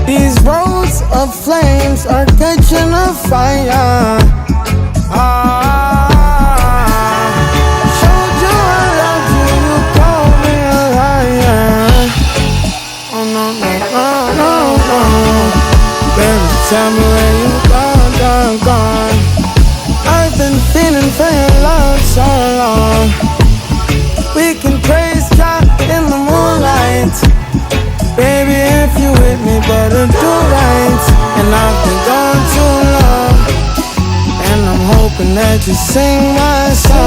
These roads of flames are catching a fire. Showed you I loved you, you called me a liar. Oh no, no, no, no, no. Baby, tell me where you gone. I've been feeling for your love so long. We can praise God in the moonlight. Baby, if you with me, better do right. And I've been gone too long, and I'm hoping that you sing my song.